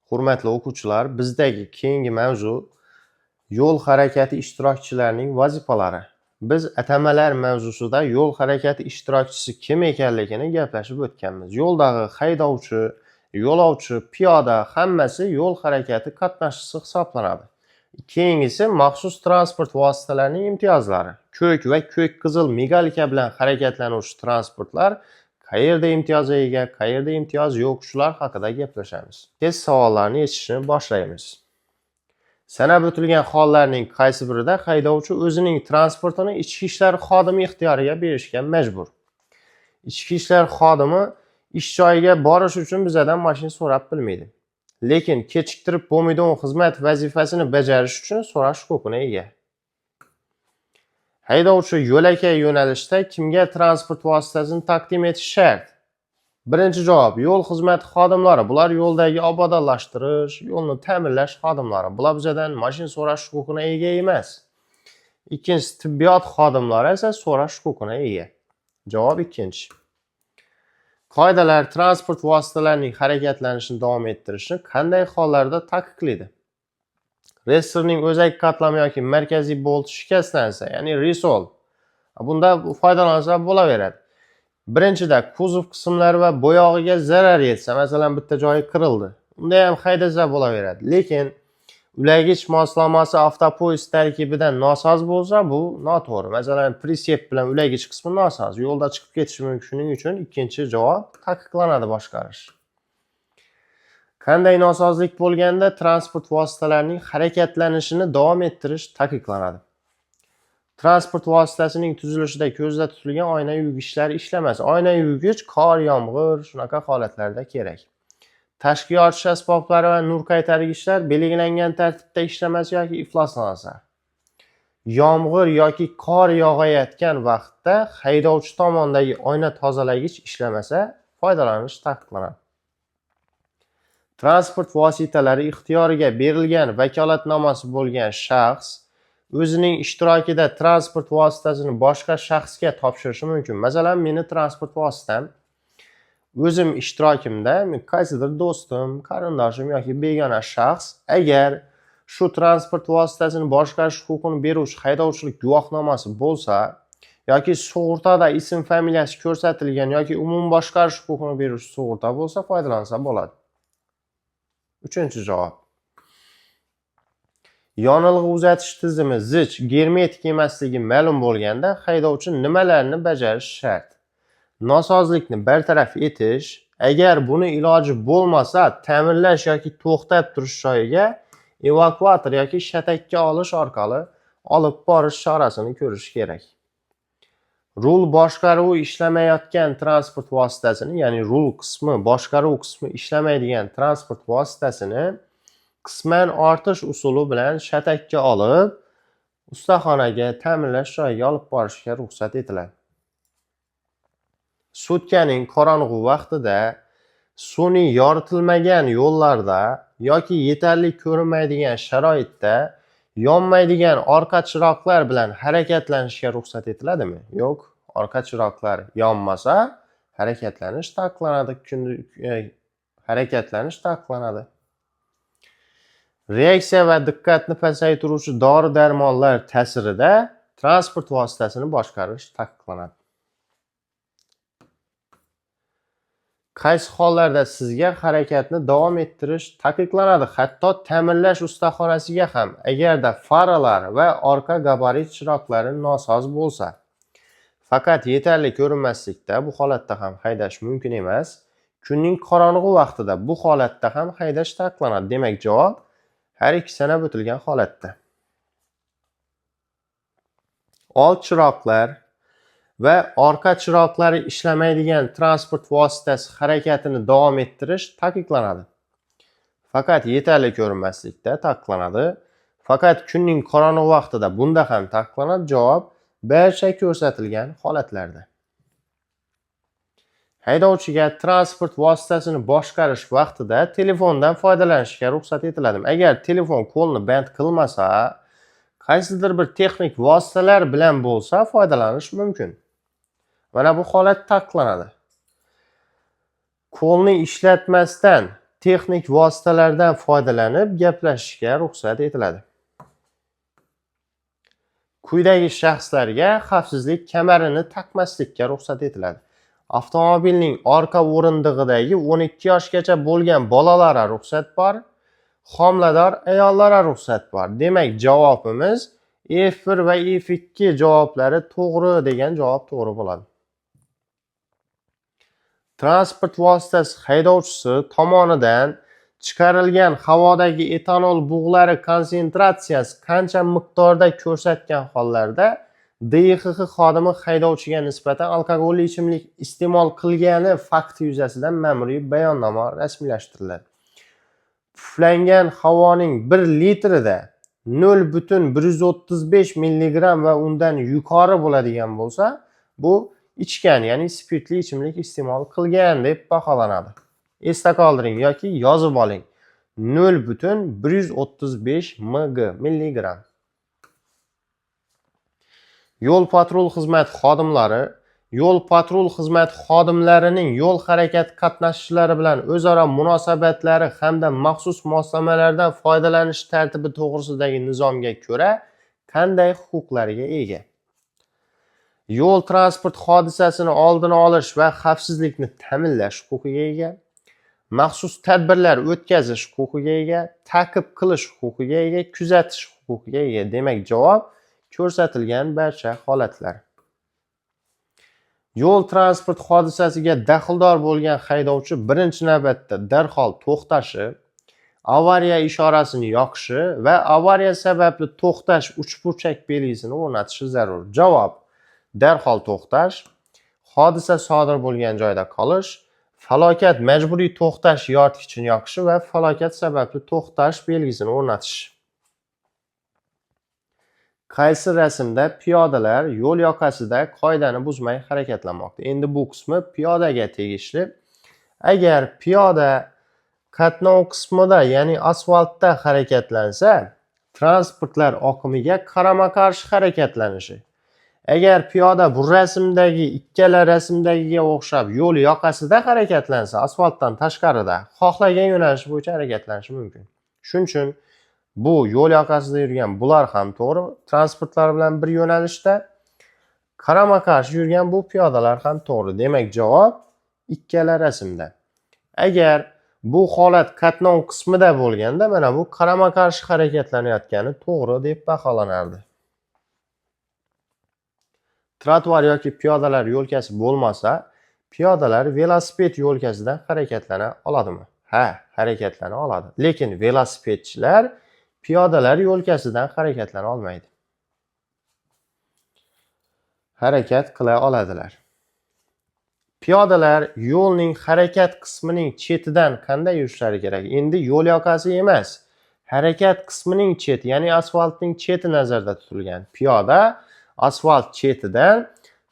Hurmatli o'quvchilar, bizdagi keyingi mavzu yo'l harakati ishtirokchilarining vazifalari. Biz atamalar mavzusida yo'l harakati ishtirokchisi kim ekanligini gaplashib o'tganmiz. Yo'ldagi haydovchi, yo'lovchi, piyoda hammasi yo'l harakati qatnashchisi hisoblanadi. Keyingisi maxsus transport vositalarining imtiyozlari. Ko'k va ko'k qizil migalka bilan harakatlanuvchi transportlar qayerda imtiyozga ega, qayerda imtiyoz yo'q, shular haqida gaplashamiz. Test savollarini yechishni boshlaymiz. Sanab o'tilgan hollarning qaysi birida haydovchi o'zining transportini ichki ishlar xodimi ixtiyoriga berishga majbur? Ichki ishlar xodimi ish joyiga borish uchun bizdan mashina so'rab bilmaydi. Lekin kechiktirib bo'lmaydigan xizmat vazifasini bajarish uchun so'rash huquqiga ega. Haydovchi yo'lakay yo'nalishda kimga transport vositasini taqdim etish shart? Birinchi javob: yo'l xizmati xodimlari. Bular yo'ldagi obodonlashtirish, yo'lni ta'minlash xodimlari. Bular bizdan mashina so'rash huquqiga ega emas. Ikkinchisi, tibbiyot xodimlari esa so'rash huquqiga ega. Javob ikkinchi. Qoidalar transport vositalarining harakatlanishini davom ettirishni qanday hollarda taqiqlaydi? Reyestrning o'zak qatlami yoki markaziy bolti shikastlansa, ya'ni risol. Bunda foydalansa bo'laveradi. Birinchida, kuzov qismlari va bo'yog'iga zarar yetsa, masalan bitta joyi qirildi. Unda ham haydasa bo'laveradi. Lekin ulagich moslamasi avtopoyezd tarkibidan nosoz bo'lsa, bu noto'g'ri. Masalan, prisep bilan ulagich qismi nosoz, yo'lda chiqib ketishi mumkin. Shuning uchun ikkinchi javob taqiqlanadi boshqarish. Qanday nosozlik bo'lganda transport vositalarining harakatlanishini davom ettirish taqiqlanadi? Transport vositasining tuzilishida ko'zda tutilgan oyna yuvgichlari ishlamasa, oyna yuvgich qor, yomg'ir, shunaqa holatlarda kerak. Tashqi yochish asboblari va nur qaytargichlar belgilangan tartibda ishlamasa yoki ifloslansa. Yomg'ir yoki qor yog'ayotgan vaqtda haydovchi tomondagi oyna tozalagich ishlamasa, foydalanish taqiqlanadi. Transport vositalari ixtiyoriga berilgan vakolatnomasi bo'lgan shaxs o'zining ishtirokida transport vositasini boshqa shaxsga topshirishi mumkin. Masalan, meni transport vositam o'zim ishtirokimda qaysidir do'stim, qarindoshim yoki begona shaxs agar shu transport vositasini boshqarish huquqini beruvchi haydovchilik guvohnomasi bo'lsa yoki sug'urtada ism familiyasi ko'rsatilgan yoki umumiy boshqarish huquqini beruvchi sug'urta bo'lsa, foydalansa bo'ladi. Uchinchi javob. Yonilg'i uzatish tizimi zich, germetik emasligi ma'lum bo'lganda haydovchi nimalarni bajarish shart? Nosozlikni bartaraf etish, agar buni iloji bo'lmasa, ta'minlash yoki to'xtab turish joyiga evakuator yoki shatakka olish orqali olib borish chorasini ko'rish kerak. Rul boshqaruvi ishlamayotgan transport vositasini, ya'ni rul qismi, boshqaruv qismi ishlamaydigan transport vositasini qisman ortish usuli bilan shatakka olib, ustaxonaga, ta'minlash joyiga olib borishga ruxsat etiladi. Sutkaning qorong'u vaqtida, sun'iy yoritilmagan yo'llarda yoki yetarli ko'rinmaydigan sharoitda yonmaydigan orqa chiroqlar bilan harakatlanishga ruxsat etiladimi? Yo'q, orqa chiroqlar yonmasa, harakatlanish taqiqlanadi. Reaksiya va diqqatni pasaytiruvchi dori-darmonlar ta'sirida transport vositasini boshqarish taqiqlanadi. Qaysi hollarda sizga harakatni davom ettirish taqiqlanadi? Hatto ta'minlash ustaxonasiga ham, agarda faralar va orqa gabarit chiroqlari nosoz bo'lsa. Faqat yetarli ko'rinmaslikda bu holatda ham haydash mumkin emas. Kunning qorong'u vaqtida bu holatda ham haydash taqiqlanadi. Demak, javob har ikki sanab o'tilgan holatda. Old chiroqlar va orqa chiroqlari ishlamaydigan transport vositasi harakatini davom ettirish taqiqlanadi. Faqat yetarli ko'rinmaslikda taqiqlanadi. Faqat kunning qorong'u vaqtida bunda ham taqiqlanadi. Javob barcha ko'rsatilgan holatlarda. Haydovchiga transport vositasini boshqarish vaqtida telefondan foydalanishga ruxsat etiladi. Agar telefon qo'lni band qilmasa, qaysidir bir texnik vositalar bilan bo'lsa, foydalanish mumkin. Mana bu holat taqiqlanadi. Qo'lni ishlatmasdan texnik vositalardan foydalanib gaplashishga ruxsat etiladi. Quyidagi shaxslarga xavfsizlik kamarini taqmaslikka ruxsat etiladi. Avtomobilning orqa o'rindig'idagi 12 yoshgacha bo'lgan bolalarga ruxsat bor. Homilador ayollarga ruxsat bor. Demak, javobimiz F1 va F2 javoblari to'g'ri degan javob to'g'ri bo'ladi. Transport vositasi haydovchisi tomonidan chiqarilgan havodagi etanol bug'lari konsentratsiyasi qancha miqdorda ko'rsatgan hollarda DXX xodimi haydovchiga nisbatan alkogolli ichimlik iste'mol qilgani fakti yuzasidan ma'muriy bayonnoma rasmiylashtiriladi. Puflangan havoning 1 litrida 0,135 mg va undan yuqori bo'ladigan bo'lsa, bu ichgan, ya'ni spirtli ichimlik iste'mol qilgan deb baholanadi. Esda qoldiring yoki yozib oling. 0,135 mg. Yo'l patrul xizmat xodimlari yo'l patrul xizmat xodimlarining yo'l harakati qatnashchilari bilan o'zaro munosabatlari hamda maxsus moslamalardan foydalanish tartibi to'g'risidagi nizomga ko'ra qanday huquqlarga ega? Yo'l transport hodisasini oldini olish va xavfsizlikni ta'minlash huquqiga ega, maxsus tadbirlar o'tkazish huquqiga ega, ta'qib qilish huquqiga ega, kuzatish huquqiga ega. Demak, javob ko'rsatilgan barcha holatlar. Yo'l transport hodisasiga daxldor bo'lgan haydovchi birinchi navbatda darhol to'xtashi, avariya ishorasini yoqishi va avariya sababli to'xtash uchburchak belgisini o'rnatishi zarur. Javob: darhol to'xtash, hodisa sodir bo'lgan joyda qolish, falokat majburiy to'xtash yoritgichini yoqishi va falokat sababli to'xtash belgisini o'rnatish. Qaysi rasmda piyodalar yo'l yoqasida qoidani buzmay harakatlanmoqda? Endi bu qismi piyodaga tegishli. Agar piyoda qatnov qismida, ya'ni asfaltda harakatlansa, transportlar oqimiga qarama-qarshi harakatlanishi. Agar piyoda bu rasmdagi ikkala rasmdagiga o'xshab yo'l yoqasida harakatlansa, asfaltdan tashqarida xohlagan yo'nalish bo'yicha harakatlanishi mumkin. Shuning uchun bu yo'l yoqasida yurgan bular ham to'g'ri, transportlar bilan bir yo'nalishda qarama-qarshi yurgan bu piyodalar ham to'g'ri. Demak, javob ikkala rasmda. Agar bu holat qatnov qismida bo'lganda, mana bu qarama-qarshi harakatlanayotgani to'g'ri deb baholanardi. Trotuar yoki piyodalar yo'lkasi bo'lmasa, piyodalar velosiped yo'lkasidan harakatlana oladimi? Ha, harakatlana oladi. Lekin velosipedchilar piyodalar yo'lkasidan harakatlana olmaydi. Harakat qila oladilar. Piyodalar yo'lning harakat qismining chetidan qanday yurishlari kerak? Endi yo'l yoqasi emas, harakat qismining cheti, ya'ni asfaltning cheti nazarda tutilgan. Piyoda asfalt chetidan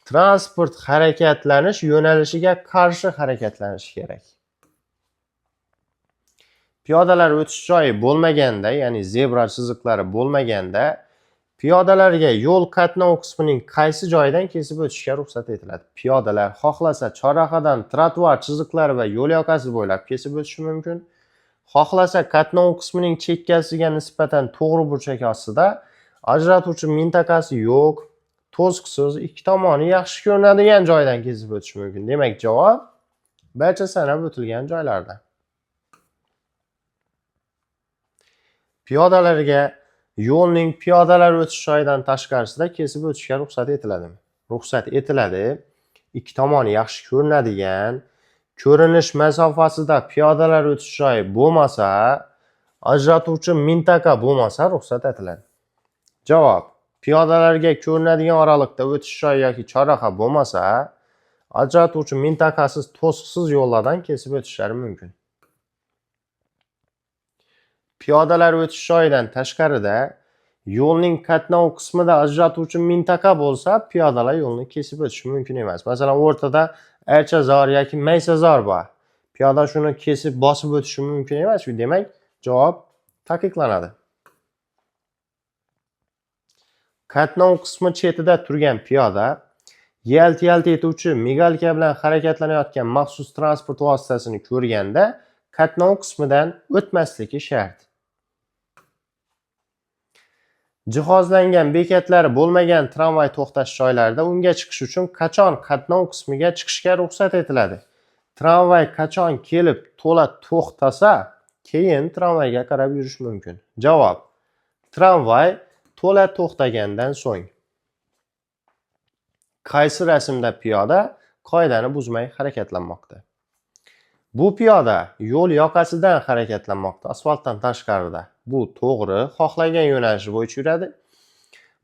transport harakatlanish yo'nalishiga qarshi harakatlanishi kerak. Piyodalar o'tish joyi bo'lmaganda, ya'ni zebra chiziqlari bo'lmaganda, piyodalarga yo'l qatnov qismining qaysi joyidan kesib o'tishga ruxsat etiladi? Piyodalar xohlasa chorrahadan trotuar chiziqlari va yo'l yoqasi bo'ylab kesib o'tishi mumkin. Xohlasa qatnov qismining chekkasiga nisbatan to'g'ri burchak ostida ajratuvchi mintaqasi yo'q, to'siqsiz, ikki tomoni yaxshi ko'rinadigan joydan kesib o'tishi mumkin. Demak, javob barcha sanab o'tilgan joylarda. Piyodalarga yo'lning piyodalar o'tish joyidan tashqarisida kesib o'tishga ruxsat etiladimi? Ruxsat etiladi. Ikki tomoni yaxshi ko'rinadigan, ko'rinish masofasida piyodalar o'tish joyi bo'lmasa, ajratuvchi mintaqa bo'lmasa ruxsat etiladi. Javob: piyodalarga ko'rinadigan oralikda o'tish joyi yoki chorraha bo'lmasa, ajratuvchi mintaqasiz to'siqsiz yo'llardan kesib o'tishlari mumkin. Piyodalar o'tish joyidan tashqarida yo'lning qatnov qismida ajratuvchi mintaqa bo'lsa, piyodalar yo'lni kesib o'tishi mumkin emas. Masalan, o'rtada archazor yoki maysazor bor. Piyoda shuni kesib bosib o'tishi mumkin emas. Demak, javob taqiqlanadi. Qatnov qismi chetida turgan piyoda yalt-yalt etuvchi migalka bilan harakatlanayotgan maxsus transport vositasini ko'rganda qatnov qismidan o'tmasligi shart. Jihozlangan bekatlari bo'lmagan tramvay to'xtash joylarida unga chiqish uchun qachon qatnov qismiga chiqishga ruxsat etiladi? Tramvay qachon kelib to'la to'xtasa, keyin tramvayga qarab yurish mumkin. Javob: tramvay to'la to'xtagandan so'ng. Qaysi rasmda piyoda qoidani buzmay harakatlanmoqda? Bu piyoda yo'l yoqasidan harakatlanmoqda, asfaltdan tashqarida. Bu to'g'ri, xohlagan yo'nalishi bo'yicha yuradi.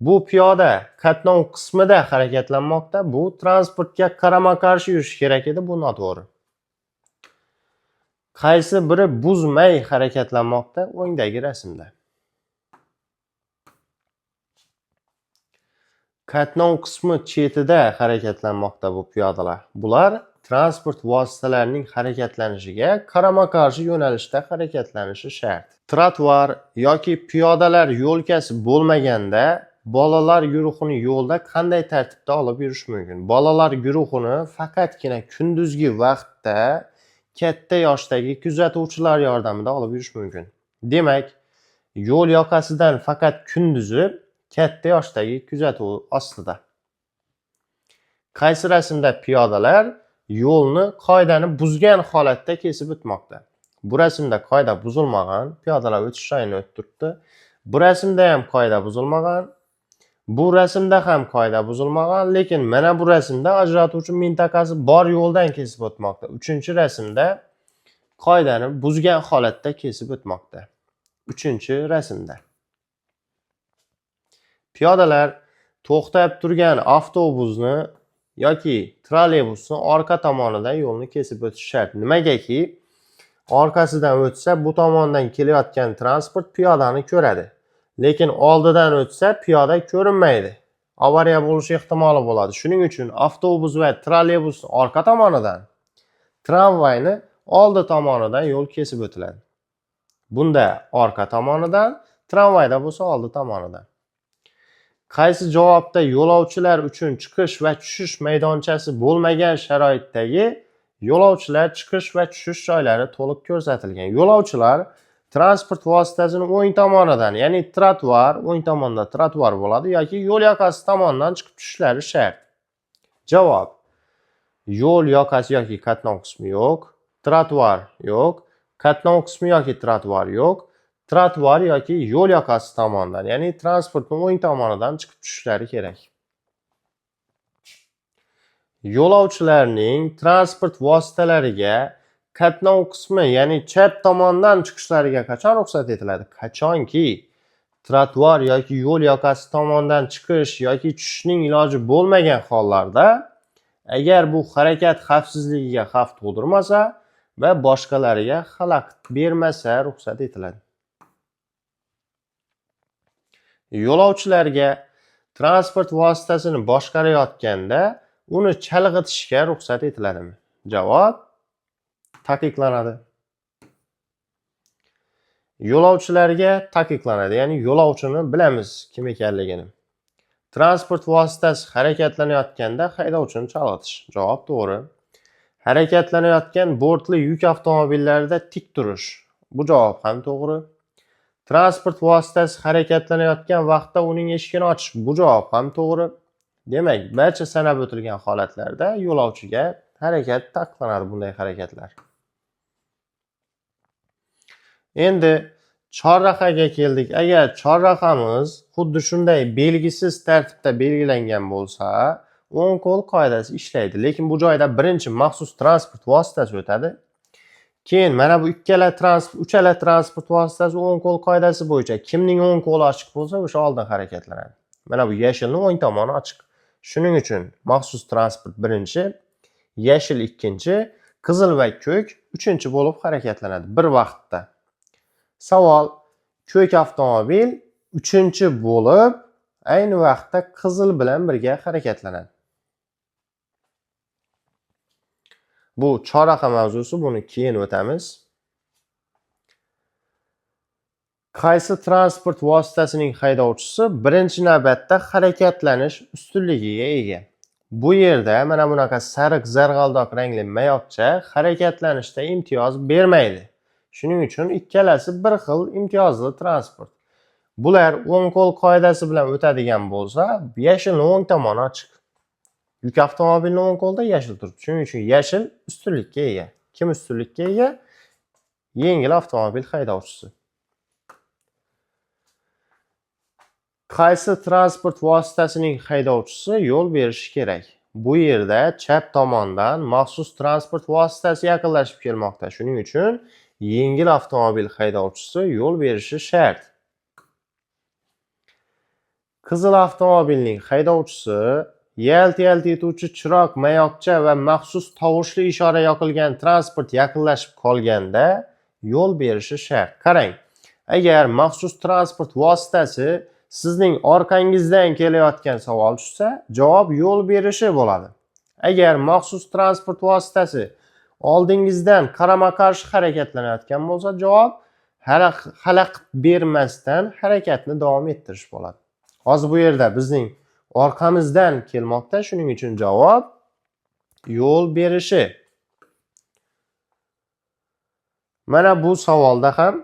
Bu piyoda qatnov qismida harakatlanmoqda. Bu transportga qarama-qarshi yurish kerak edi, bu noto'g'ri. Qaysi biri buzmay harakatlanmoqda? O'ngdagi rasmda. Qatnov qismi chetida harakatlanmoqda bu piyodalar. Bular transport vositalarining harakatlanishiga qarama-qarshi yo'nalishda harakatlanishi shart. Trotuar yoki piyodalar yo'lkasi bo'lmaganda bolalar guruhini yo'lda qanday tartibda olib yurish mumkin? Bolalar guruhini faqatgina kunduzgi vaqtda katta yoshdagi kuzatuvchilar yordamida olib yurish mumkin. Demak, yo'l yoqasidan faqat kunduzi katta yoshdagi kuzatuv ostida. Qaysi rasmda piyodalar yo'lni qoidani buzgan holatda kesib o'tmoqda? Bu rasmda qoida buzilmagan, piyodalar o'tish joyini o'tib turibdi. Bu rasmda ham qoida buzilmagan, bu rasmda ham qoida buzilmagan, lekin mana bu rasmda ajratuvchi mintaqasi bor yo'ldan kesib o'tmoqda. 3-rasmda qoidani buzgan holatda kesib o'tmoqda. 3-rasmda. Piyodalar to'xtab turgan avtobusni yoki trolleybusni orqa tomonidan yo'lni kesib o'tish shart. Nimagaki, orqasidan o'tsa bu tomondan kelayotgan transport piyodani ko'radi. Lekin oldidan o'tsa piyoda ko'rinmaydi. Avariya bo'lish ehtimoli bo'ladi. Shuning uchun avtobus va trolleybusni orqa tomonidan, tramvayni oldi tomonidan yo'l kesib o'tiladi. Bunda orqa tomonidan, tramvayda bo'lsa oldi tomonidan. Qaysi javobda yo'lovchilar uchun chiqish va tushish maydonchasi bo'lmagan sharoitdagi yo'lovchilar chiqish va tushish joylari to'liq ko'rsatilgan? Yo'lovchilar transport vositasining o'ng tomonidan, ya'ni trotuar, o'ng tomonda trotuar bo'ladi yoki yo'l yoqasi tomonidan chiqib tushishlari shart. Javob: yo'l yoqasi yoki qatnov qismi yo'q, trotuar yo'q, qatnov qismi yoki trotuar yo'q, trotuar yoki yo'l yoqasi tomonidan, ya'ni transportning o'ng tomonidan chiqib tushishlari kerak. Yo'lovchilarning transport vositalariga qatnov qismi, ya'ni chap tomondan chiqishlariga qachon ruxsat etiladi? Qachonki trotuar yoki yo'l yoqasi tomonidan chiqish yoki tushishning iloji bo'lmagan hollarda, agar bu harakat xavfsizligiga xavf tug'dirmasa va boshqalariga xalaqit bermasa ruxsat etiladi. Yo'lovchilarga transport vositasini boshqarayotganda uni chalg'itishga ruxsat etiladimi? Javob: taqiqlanadi. Yo'lovchilarga taqiqlanadi, ya'ni yo'lovchini bilamiz kim ekanligini. Transport vositasi harakatlanayotganda haydovchini chalg'itish. Javob to'g'ri. Harakatlanayotgan bortli yuk avtomobillarida tik turish. Bu javob ham to'g'ri. Transport vositasi harakatlanayotgan vaqtda uning eshigini ochish. Bu javob ham to'g'ri. Demak, barcha sanab o'tilgan holatlarda yo'lovchiga harakat taqiqlanadi bunday harakatlar. Endi chorrahaga keldik. Agar chorrahamiz xuddi shunday belgisiz tartibda belgilangan bo'lsa, o'ng qo'l qoidasi ishlaydi. Lekin bu joyda birinchi maxsus transport vositasi o'tadi. Keyin mana bu uchala transport vositasi o'ng qo'l qoidasi bo'yicha kimning o'ng qo'li ochiq bo'lsa, o'sha oldin harakatlanadi. Mana bu yashilning o'ng tomoni ochiq. Shuning uchun maxsus transport birinchi, yashil ikkinchi, qizil va ko'k uchinchi bo'lib harakatlanadi bir vaqtda. Savol: ko'k avtomobil uchinchi bo'lib ayni vaqtda qizil bilan birga harakatlanadi. Bu chorraha mavzusi, buni keyin o'tamiz. Qaysi transport vositasining haydovchisi birinchi navbatda harakatlanish ustunligiga ega? Bu yerda mana bunaqa sariq zarg'aldoq rangli mayoqcha harakatlanishda imtiyoz bermaydi. Shuning uchun ikkalasi bir xil imtiyozli transport. Bular o'ng qo'l qoidasi bilan o'tadigan bo'lsa, yashilning o'ng tomoni ochiq. Yuk avtomobilining o'ng qo'lida yashil turibdi. Shuning uchun yashil ustunlikka ega. Kim ustunlikka ega? Yengil avtomobil haydovchisi. Qaysi transport vositasining haydovchisi yo'l berishi kerak? Bu yerda chap tomondan maxsus transport vositasi yaqinlashib kelmoqda. Shuning uchun yengil avtomobil haydovchisi yo'l berishi shart. Qizil avtomobilning haydovchisi yalt-yalt etuvchi chiroq, mayoqcha va maxsus tovushli ishora yoqilgan transport yaqinlashib qolganda yo'l berishi shart. Qarang, agar maxsus transport vositasi sizning orqangizdan kelayotgan savol tushsa, javob yo'l berishi bo'ladi. Agar maxsus transport vositasi oldingizdan qarama-qarshi harakatlanayotgan bo'lsa, javob xalaqit bermasdan harakatni davom ettirish bo'ladi. Hozir bu yerda bizning orqamizdan kelmoqda, shuning uchun javob yo'l berishi. Mana bu savolda ham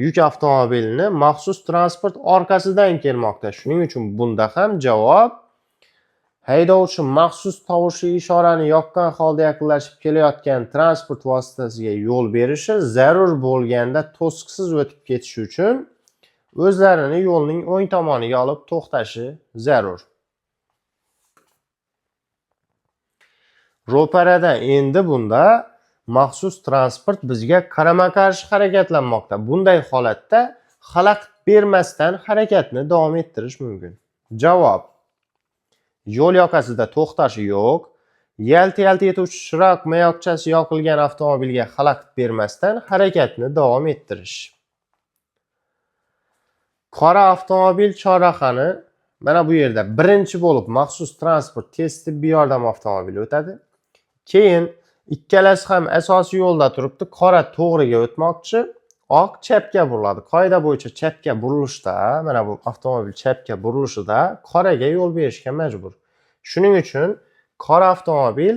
yuk avtomobilini maxsus transport orqasidan kelmoqda. Shuning uchun bunda ham javob haydovchi maxsus tovushli ishorani yoqqan holda yaqinlashib kelayotgan transport vositasiga yo'l berishi zarur bo'lganda to'siqsiz o'tib ketish uchun o'zlarini yo'lning o'ng tomoniga olib to'xtashi zarur. Ro'parada endi bunda maxsus transport bizga qarama-qarshi harakatlanmoqda. Bunday holatda xalaqit bermasdan harakatni davom ettirish mumkin. Javob: yo'l yoqasida to'xtashi yo'q. Yalt-yalt etuvchi chiroq mayoqchasi yoqilgan avtomobilga xalaqit bermasdan harakatni davom ettirish. Qora avtomobil chorrahani mana bu yerda birinchi bo'lib maxsus transport tez tibbiy yordam avtomobili o'tadi. Keyin ikkalasi ham asosiy yo'lda turibdi. Qora to'g'riga o'tmoqchi, oq chapga buriladi. Qoida bo'yicha chapga burilishda, mana bu avtomobil chapga burilishida qoraga yo'l berishga majbur. Shuning uchun qora avtomobil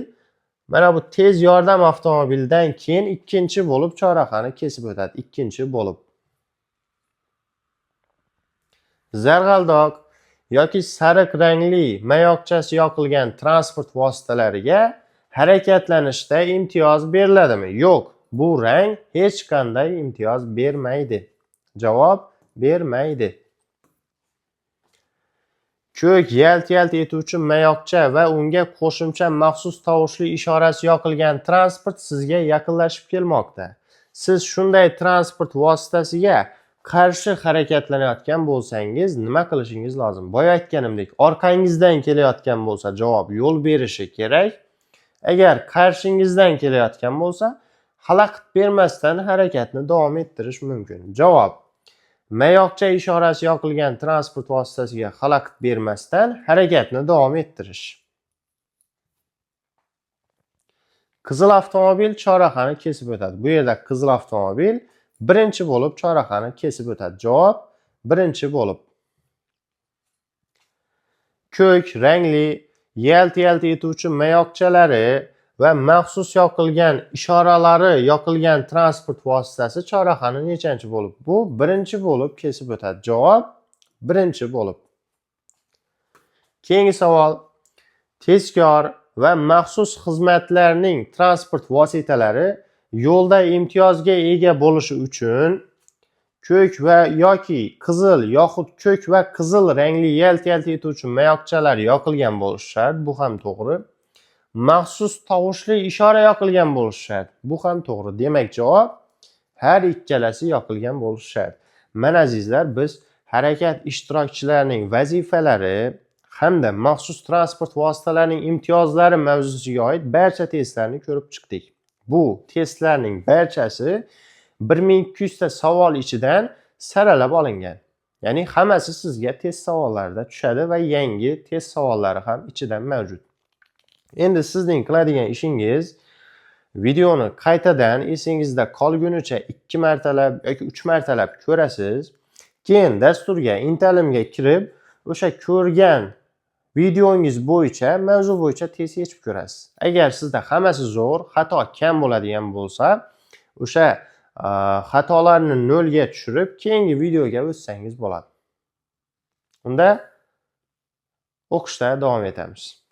mana bu tez yordam avtomobilidan keyin ikkinchi bo'lib chorrahani kesib o'tadi. Ikkinchi bo'lib. Zarg'aldoq yoki sariq rangli mayoqchasi yoqilgan transport vositalariga harakatlanishda imtiyoz beriladimi? Yo'q. Bu rang hech qanday imtiyoz bermaydi. Javob: bermaydi. Ko'k yalt-yalt etuvchi mayoqcha va unga qo'shimcha maxsus tovushli ishorasi yoqilgan transport sizga yaqinlashib kelmoqda. Siz shunday transport vositasiga qarshi harakatlanayotgan bo'lsangiz nima qilishingiz lozim? Boya aytganimdek, orqangizdan kelayotgan bo'lsa javob yo'l berishi kerak. Agar qarshingizdan kelayotgan bo'lsa, xalaqit bermasdan harakatni davom ettirish mumkin. Javob: mayoqcha ishorasi yoqilgan transport vositasiga xalaqit bermasdan harakatni davom ettirish. Qizil avtomobil chorrahani kesib o'tadi. Bu yerda qizil avtomobil birinchi bo'lib chorrahani kesib o'tadi. Javob: birinchi bo'lib. Ko'k rangli yalt-yalt etuvchi mayoqchalari va maxsus yoqilgan ishoralari yoqilgan transport vositasi chorrahani nechanchi bo'lib? Bu birinchi bo'lib kesib o'tadi. Javob: birinchi bo'lib. Keyingi savol: tezkor va maxsus xizmatlarning transport vositalari yo'lda imtiyozga ega bo'lishi uchun ko'k va yoki qizil yoxud ko'k va qizil rangli yalt-yalt etuvchi mayoqchalar yoqilgan bo'lishi shart. Bu ham to'g'ri. Maxsus tovushli ishora yoqilgan bo'lishi shart. Bu ham to'g'ri. Demak, javob har ikkalasi yoqilgan bo'lishi shart. Mana azizlar, biz harakat ishtirokchilarining vazifalari hamda maxsus transport vositalarining imtiyozlari mavzusiga oid barcha testlarni ko'rib chiqdik. Bu testlarning barchasi 1200 ta savol ichidan saralab olingan. Ya'ni hammasi sizga test savollarida tushadi va yangi test savollari ham ichidan mavjud. Endi sizning qiladigan ishingiz videoni qaytadan esingizda qolgunicha 2 martalab yoki 3 martalab ko'rasiz. Keyin dasturga Intelimga kirib, o'sha ko'rgan videongiz bo'yicha, mavzu bo'yicha test yechib ko'rasiz. Agar sizda hammasi zo'r, xato kam bo'ladigan bo'lsa, o'sha xatolarni 0 ga tushirib, keyingi videoga o'tsangiz bo'ladi. Unda o'qishda davom etamiz.